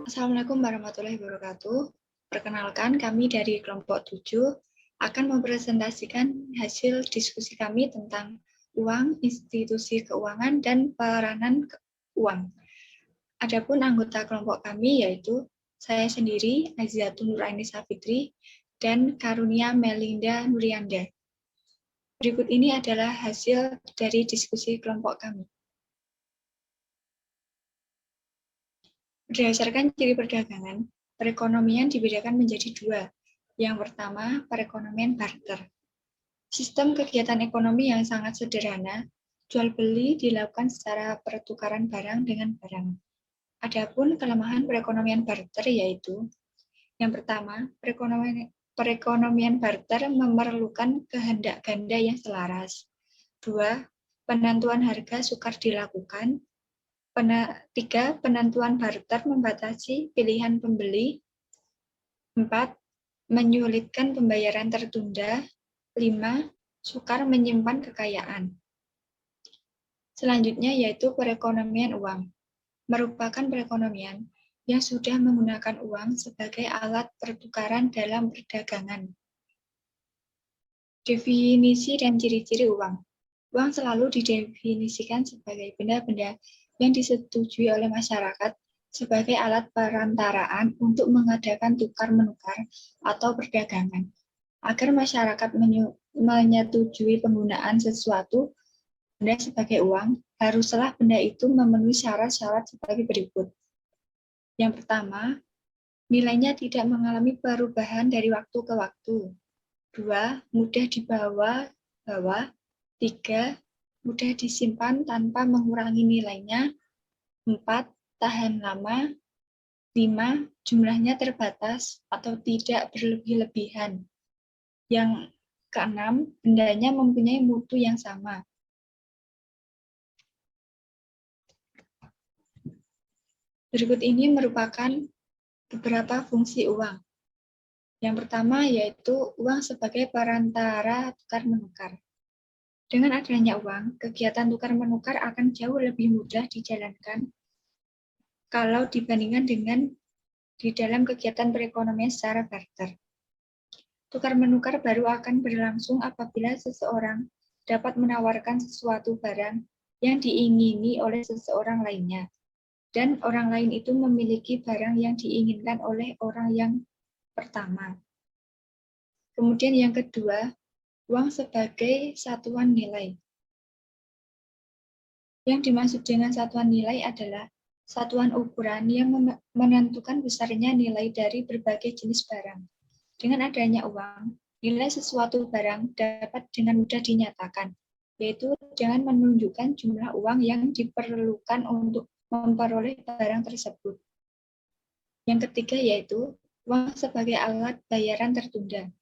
Assalamualaikum warahmatullahi wabarakatuh. Perkenalkan, kami dari kelompok 7 akan mempresentasikan hasil diskusi kami tentang uang, institusi keuangan, dan peranan uang. Adapun anggota kelompok kami yaitu saya sendiri, Aziatun Nuraini Safitri, dan Karunia Melinda Nurianda. Berikut ini adalah hasil dari diskusi kelompok kami. Berdasarkan ciri perdagangan, perekonomian dibedakan menjadi dua. Yang pertama, perekonomian barter. Sistem kegiatan ekonomi yang sangat sederhana, jual beli dilakukan secara pertukaran barang dengan barang. Adapun kelemahan perekonomian barter yaitu, yang pertama, perekonomian barter memerlukan kehendak ganda yang selaras. 2. Penentuan harga sukar dilakukan. 3. Penentuan barter membatasi pilihan pembeli. 4. Menyulitkan pembayaran tertunda. 5. Sukar menyimpan kekayaan. Selanjutnya yaitu perekonomian uang. Merupakan perekonomian yang sudah menggunakan uang sebagai alat pertukaran dalam perdagangan. Definisi dan ciri-ciri uang. Uang selalu didefinisikan sebagai benda-benda yang disetujui oleh masyarakat sebagai alat perantaraan untuk mengadakan tukar-menukar atau perdagangan. Agar masyarakat menyetujui penggunaan sesuatu benda sebagai uang, haruslah benda itu memenuhi syarat-syarat sebagai berikut. Yang pertama, nilainya tidak mengalami perubahan dari waktu ke waktu. 2. Mudah dibawa. 3. Mudah disimpan tanpa mengurangi nilainya. 4. Tahan lama. 5. Jumlahnya terbatas atau tidak berlebih-lebihan. Yang keenam, bendanya mempunyai mutu yang sama. Berikut ini merupakan beberapa fungsi uang. Yang pertama yaitu uang sebagai perantara tukar-menukar. Dengan adanya uang, kegiatan tukar-menukar akan jauh lebih mudah dijalankan kalau dibandingkan dengan di dalam kegiatan perekonomian secara barter. Tukar-menukar baru akan berlangsung apabila seseorang dapat menawarkan sesuatu barang yang diingini oleh seseorang lainnya, dan orang lain itu memiliki barang yang diinginkan oleh orang yang pertama. Kemudian yang kedua, uang sebagai satuan nilai. Yang dimaksud dengan satuan nilai adalah satuan ukuran yang menentukan besarnya nilai dari berbagai jenis barang. Dengan adanya uang, nilai sesuatu barang dapat dengan mudah dinyatakan, yaitu dengan menunjukkan jumlah uang yang diperlukan untuk memperoleh barang tersebut. Yang ketiga yaitu uang sebagai alat bayaran tertunda.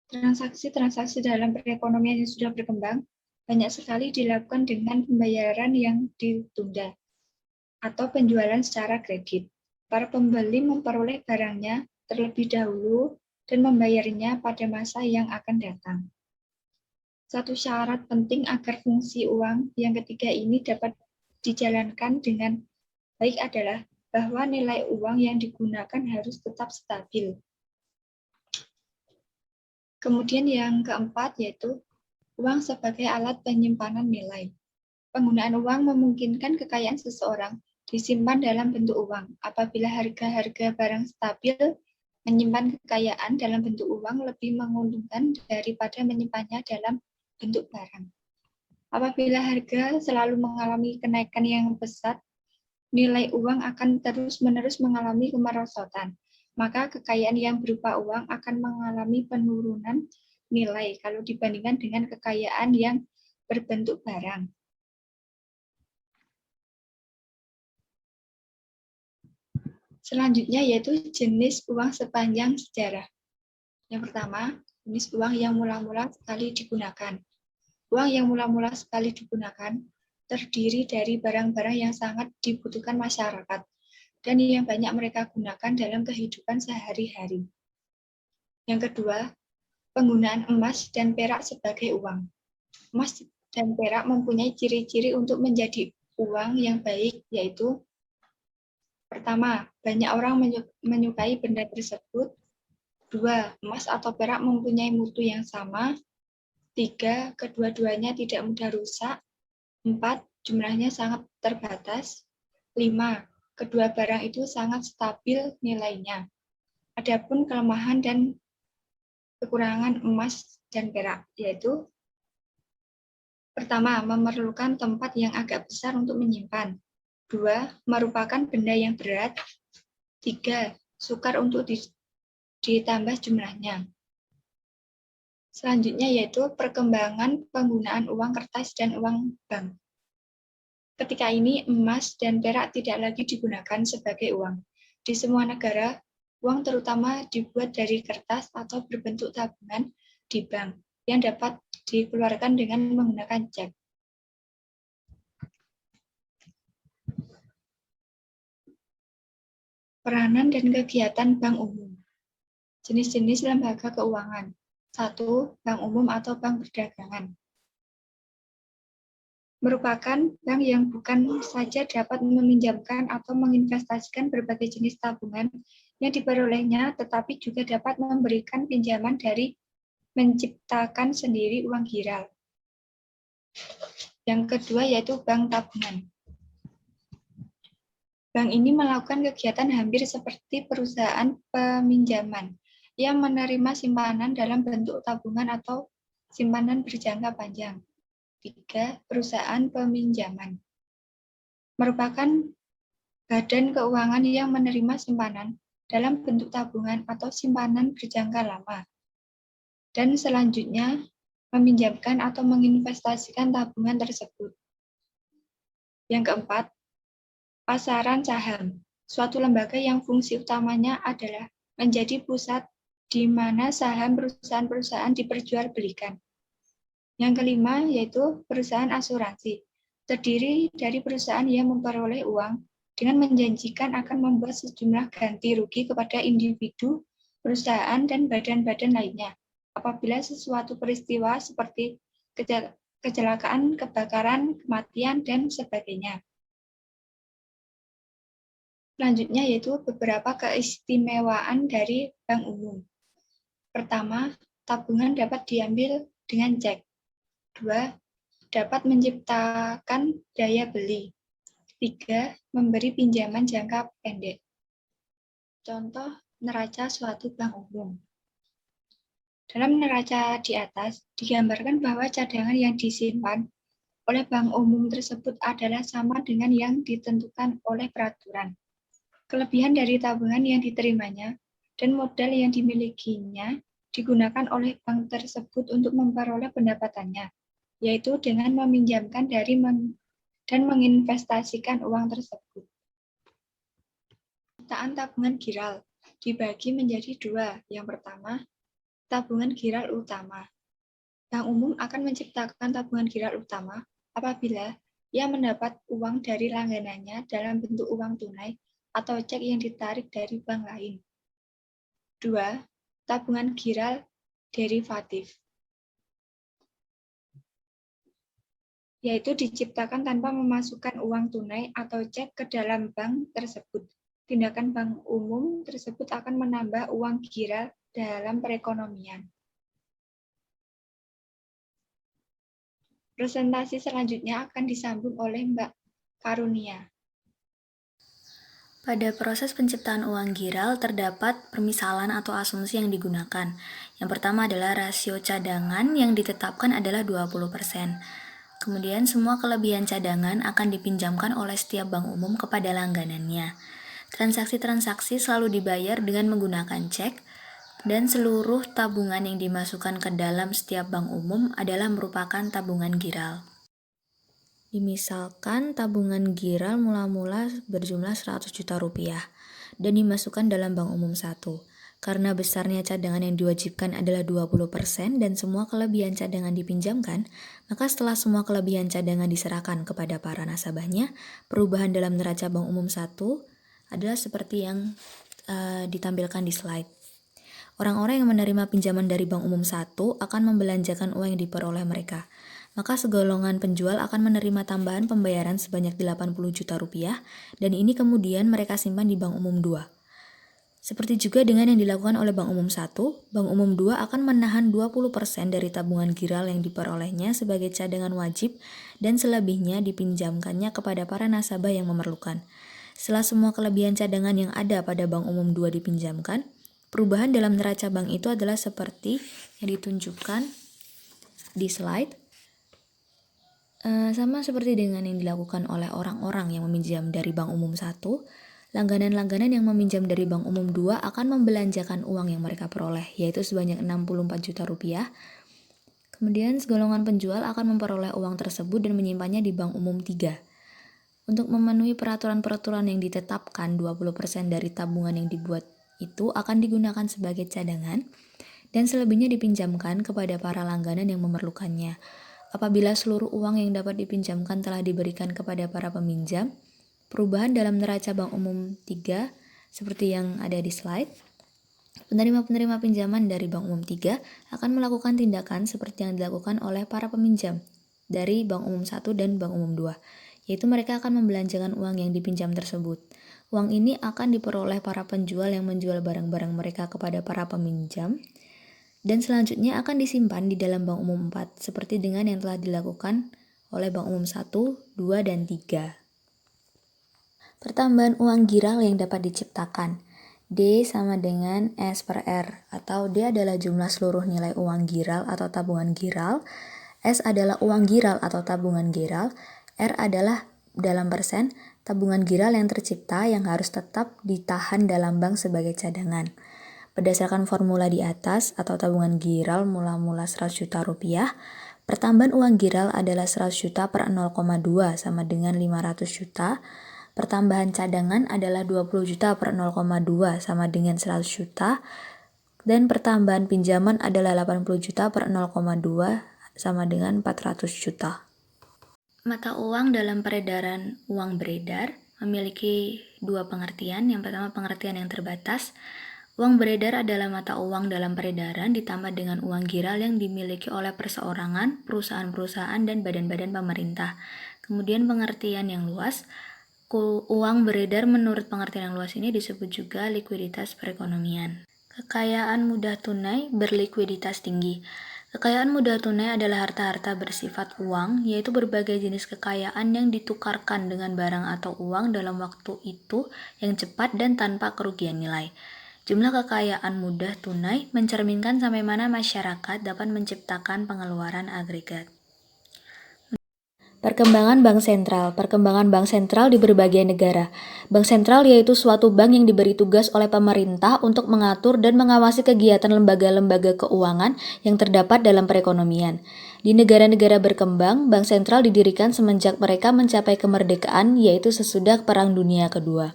Transaksi-transaksi dalam perekonomian yang sudah berkembang banyak sekali dilakukan dengan pembayaran yang ditunda atau penjualan secara kredit. Para pembeli memperoleh barangnya terlebih dahulu dan membayarnya pada masa yang akan datang. Satu syarat penting agar fungsi uang yang ketiga ini dapat dijalankan dengan baik adalah bahwa nilai uang yang digunakan harus tetap stabil. Kemudian yang keempat yaitu uang sebagai alat penyimpanan nilai. Penggunaan uang memungkinkan kekayaan seseorang disimpan dalam bentuk uang. Apabila harga-harga barang stabil, menyimpan kekayaan dalam bentuk uang lebih menguntungkan daripada menyimpannya dalam bentuk barang. Apabila harga selalu mengalami kenaikan yang pesat, nilai uang akan terus-menerus mengalami kemerosotan. Maka kekayaan yang berupa uang akan mengalami penurunan nilai kalau dibandingkan dengan kekayaan yang berbentuk barang. Selanjutnya yaitu jenis uang sepanjang sejarah. Yang pertama, jenis uang yang mula-mula sekali digunakan. Uang yang mula-mula sekali digunakan terdiri dari barang-barang yang sangat dibutuhkan masyarakat dan yang banyak mereka gunakan dalam kehidupan sehari-hari. Yang kedua, penggunaan emas dan perak sebagai uang. Emas dan perak mempunyai ciri-ciri untuk menjadi uang yang baik, yaitu Pertama, banyak orang menyukai benda tersebut. 2, emas atau perak mempunyai mutu yang sama. 3, kedua-duanya tidak mudah rusak. 4, jumlahnya sangat terbatas. 5, kedua barang itu sangat stabil nilainya. Adapun kelemahan dan kekurangan emas dan perak, yaitu pertama, memerlukan tempat yang agak besar untuk menyimpan. 2, merupakan benda yang berat. 3, sukar untuk ditambah jumlahnya. Selanjutnya yaitu perkembangan penggunaan uang kertas dan uang bank. Ketika ini, emas dan perak tidak lagi digunakan sebagai uang. Di semua negara, uang terutama dibuat dari kertas atau berbentuk tabungan di bank yang dapat dikeluarkan dengan menggunakan cek. Peranan dan kegiatan bank umum. Jenis-jenis lembaga keuangan. 1. Bank umum atau bank perdagangan. Merupakan bank yang bukan saja dapat meminjamkan atau menginvestasikan berbagai jenis tabungan yang diperolehnya, tetapi juga dapat memberikan pinjaman dari menciptakan sendiri uang giral. Yang kedua yaitu bank tabungan. Bank ini melakukan kegiatan hampir seperti perusahaan peminjaman yang menerima simpanan dalam bentuk tabungan atau simpanan berjangka panjang. 3. Perusahaan peminjaman. Merupakan badan keuangan yang menerima simpanan dalam bentuk tabungan atau simpanan berjangka lama. Dan selanjutnya, meminjamkan atau menginvestasikan tabungan tersebut. Yang keempat, pasaran saham. Suatu lembaga yang fungsi utamanya adalah menjadi pusat di mana saham perusahaan-perusahaan diperjualbelikan. Yang kelima yaitu perusahaan asuransi, terdiri dari perusahaan yang memperoleh uang dengan menjanjikan akan membuat sejumlah ganti rugi kepada individu, perusahaan, dan badan-badan lainnya apabila sesuatu peristiwa seperti kecelakaan, kebakaran, kematian, dan sebagainya. Selanjutnya yaitu beberapa keistimewaan dari bank umum. Pertama, tabungan dapat diambil dengan cek. 2. Dapat menciptakan daya beli. 3. Memberi pinjaman jangka pendek. Contoh neraca suatu bank umum. Dalam neraca di atas, digambarkan bahwa cadangan yang disimpan oleh bank umum tersebut adalah sama dengan yang ditentukan oleh peraturan. Kelebihan dari tabungan yang diterimanya dan modal yang dimilikinya digunakan oleh bank tersebut untuk memperoleh pendapatannya, yaitu dengan meminjamkan dan menginvestasikan uang tersebut. Penciptaan tabungan giral dibagi menjadi 2. Yang pertama, tabungan giral utama. Bank umum akan menciptakan tabungan giral utama apabila ia mendapat uang dari langganannya dalam bentuk uang tunai atau cek yang ditarik dari bank lain. 2. Tabungan giral derivatif, yaitu diciptakan tanpa memasukkan uang tunai atau cek ke dalam bank tersebut. Tindakan bank umum tersebut akan menambah uang giral dalam perekonomian. Presentasi selanjutnya akan disambung oleh Mbak Karunia. Pada proses penciptaan uang giral terdapat permisalan atau asumsi yang digunakan. Yang pertama adalah rasio cadangan yang ditetapkan adalah 20%. Kemudian semua kelebihan cadangan akan dipinjamkan oleh setiap bank umum kepada langganannya. Transaksi-transaksi selalu dibayar dengan menggunakan cek, dan seluruh tabungan yang dimasukkan ke dalam setiap bank umum adalah merupakan tabungan giral. Dimisalkan tabungan giral mula-mula berjumlah 100 juta rupiah dan dimasukkan dalam bank umum 1. Karena besarnya cadangan yang diwajibkan adalah 20% dan semua kelebihan cadangan dipinjamkan, maka setelah semua kelebihan cadangan diserahkan kepada para nasabahnya, perubahan dalam neraca bank umum 1 adalah seperti yang ditampilkan di slide. Orang-orang yang menerima pinjaman dari bank umum 1 akan membelanjakan uang yang diperoleh mereka. maka segolongan penjual akan menerima tambahan pembayaran sebanyak 80 juta rupiah dan ini kemudian mereka simpan di Bank Umum 2. Seperti juga dengan yang dilakukan oleh Bank Umum 1, Bank Umum 2 akan menahan 20% dari tabungan giral yang diperolehnya sebagai cadangan wajib dan selebihnya dipinjamkannya kepada para nasabah yang memerlukan. Setelah semua kelebihan cadangan yang ada pada Bank Umum 2 dipinjamkan, perubahan dalam neraca bank itu adalah seperti yang ditunjukkan di slide. Sama seperti dengan yang dilakukan oleh orang-orang yang meminjam dari Bank Umum 1, langganan-langganan yang meminjam dari Bank Umum 2 akan membelanjakan uang yang mereka peroleh, yaitu sebanyak 64 juta rupiah. Kemudian segolongan penjual akan memperoleh uang tersebut dan menyimpannya di Bank Umum 3. Untuk memenuhi peraturan-peraturan yang ditetapkan, 20% dari tabungan yang dibuat itu akan digunakan sebagai cadangan dan selebihnya dipinjamkan kepada para langganan yang memerlukannya. Apabila seluruh uang yang dapat dipinjamkan telah diberikan kepada para peminjam, perubahan dalam neraca Bank Umum 3 seperti yang ada di slide, penerima-penerima pinjaman dari Bank Umum 3 akan melakukan tindakan seperti yang dilakukan oleh para peminjam dari Bank Umum 1 dan Bank Umum 2, yaitu mereka akan membelanjakan uang yang dipinjam tersebut. Uang ini akan diperoleh para penjual yang menjual barang-barang mereka kepada para peminjam, dan selanjutnya akan disimpan di dalam Bank Umum 4, seperti dengan yang telah dilakukan oleh Bank Umum 1, 2, dan 3. Pertambahan uang giral yang dapat diciptakan. D sama dengan S per R, atau D adalah jumlah seluruh nilai uang giral atau tabungan giral, S adalah uang giral atau tabungan giral, R adalah dalam persen tabungan giral yang tercipta yang harus tetap ditahan dalam bank sebagai cadangan. Berdasarkan formula di atas atau tabungan giral mula-mula 100 juta rupiah, pertambahan uang giral adalah 100 juta per 0,2 sama dengan 500 juta, pertambahan cadangan adalah 20 juta per 0,2 sama dengan 100 juta, dan pertambahan pinjaman adalah 80 juta per 0,2 sama dengan 400 juta. Mata uang dalam peredaran uang beredar memiliki dua pengertian. Yang pertama pengertian yang terbatas. Uang beredar adalah mata uang dalam peredaran ditambah dengan uang giral yang dimiliki oleh perseorangan, perusahaan-perusahaan, dan badan-badan pemerintah. Kemudian pengertian yang luas, uang beredar menurut pengertian yang luas ini disebut juga likuiditas perekonomian. Kekayaan mudah tunai berlikuiditas tinggi. Kekayaan mudah tunai adalah harta-harta bersifat uang, yaitu berbagai jenis kekayaan yang ditukarkan dengan barang atau uang dalam waktu itu yang cepat dan tanpa kerugian nilai. Jumlah kekayaan mudah tunai mencerminkan sampai mana masyarakat dapat menciptakan pengeluaran agregat. Perkembangan Bank Sentral. Perkembangan Bank Sentral di berbagai negara. Bank Sentral yaitu suatu bank yang diberi tugas oleh pemerintah untuk mengatur dan mengawasi kegiatan lembaga-lembaga keuangan yang terdapat dalam perekonomian. Di negara-negara berkembang, Bank Sentral didirikan semenjak mereka mencapai kemerdekaan, yaitu sesudah Perang Dunia Kedua.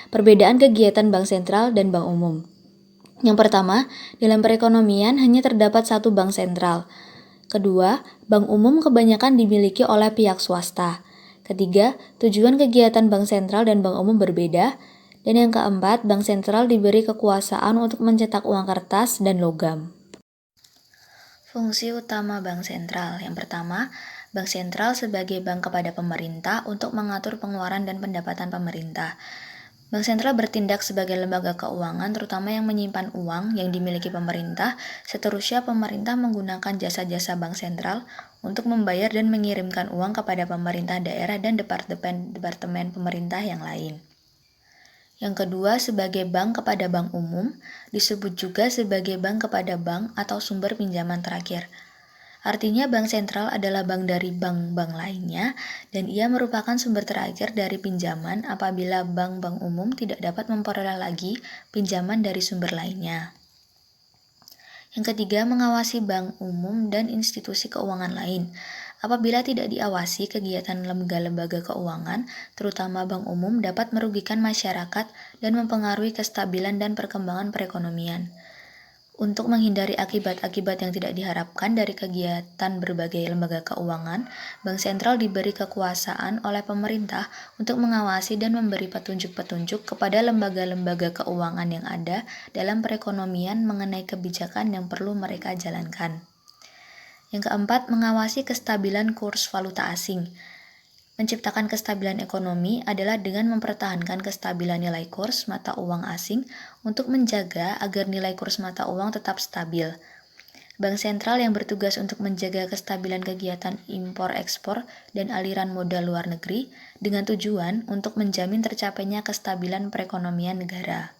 Perbedaan kegiatan Bank Sentral dan Bank Umum. Yang pertama, dalam perekonomian hanya terdapat satu bank sentral. Kedua, bank umum kebanyakan dimiliki oleh pihak swasta. Ketiga, tujuan kegiatan bank sentral dan bank umum berbeda. Dan yang keempat, bank sentral diberi kekuasaan untuk mencetak uang kertas dan logam. Fungsi utama bank sentral. Yang pertama, bank sentral sebagai bank kepada pemerintah untuk mengatur pengeluaran dan pendapatan pemerintah. Bank sentral bertindak sebagai lembaga keuangan terutama yang menyimpan uang yang dimiliki pemerintah. Seterusnya pemerintah menggunakan jasa-jasa bank sentral untuk membayar dan mengirimkan uang kepada pemerintah daerah dan departemen pemerintah yang lain. Yang kedua, sebagai bank kepada bank umum, disebut juga sebagai bank kepada bank atau sumber pinjaman terakhir. Artinya bank sentral adalah bank dari bank-bank lainnya dan ia merupakan sumber terakhir dari pinjaman apabila bank-bank umum tidak dapat memperoleh lagi pinjaman dari sumber lainnya. Yang ketiga, mengawasi bank umum dan institusi keuangan lain. Apabila tidak diawasi, kegiatan lembaga-lembaga keuangan, terutama bank umum, dapat merugikan masyarakat dan mempengaruhi kestabilan dan perkembangan perekonomian. Untuk menghindari akibat-akibat yang tidak diharapkan dari kegiatan berbagai lembaga keuangan, Bank Sentral diberi kekuasaan oleh pemerintah untuk mengawasi dan memberi petunjuk-petunjuk kepada lembaga-lembaga keuangan yang ada dalam perekonomian mengenai kebijakan yang perlu mereka jalankan. Yang keempat, mengawasi kestabilan kurs valuta asing. Menciptakan kestabilan ekonomi adalah dengan mempertahankan kestabilan nilai kurs mata uang asing untuk menjaga agar nilai kurs mata uang tetap stabil. Bank sentral yang bertugas untuk menjaga kestabilan kegiatan impor-ekspor dan aliran modal luar negeri dengan tujuan untuk menjamin tercapainya kestabilan perekonomian negara.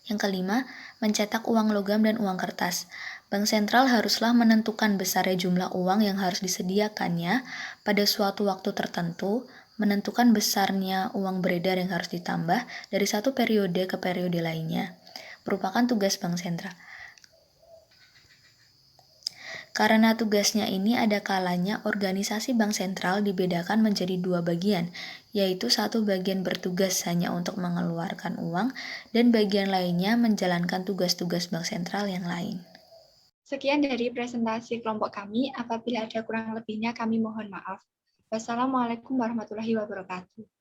Yang kelima, mencetak uang logam dan uang kertas. Bank sentral haruslah menentukan besarnya jumlah uang yang harus disediakannya pada suatu waktu tertentu, menentukan besarnya uang beredar yang harus ditambah dari satu periode ke periode lainnya. Merupakan tugas bank sentral. Karena tugasnya ini ada kalanya organisasi bank sentral dibedakan menjadi dua bagian, yaitu satu bagian bertugas hanya untuk mengeluarkan uang dan bagian lainnya menjalankan tugas-tugas bank sentral yang lain. Sekian dari presentasi kelompok kami. Apabila ada kurang lebihnya, kami mohon maaf. Wassalamualaikum warahmatullahi wabarakatuh.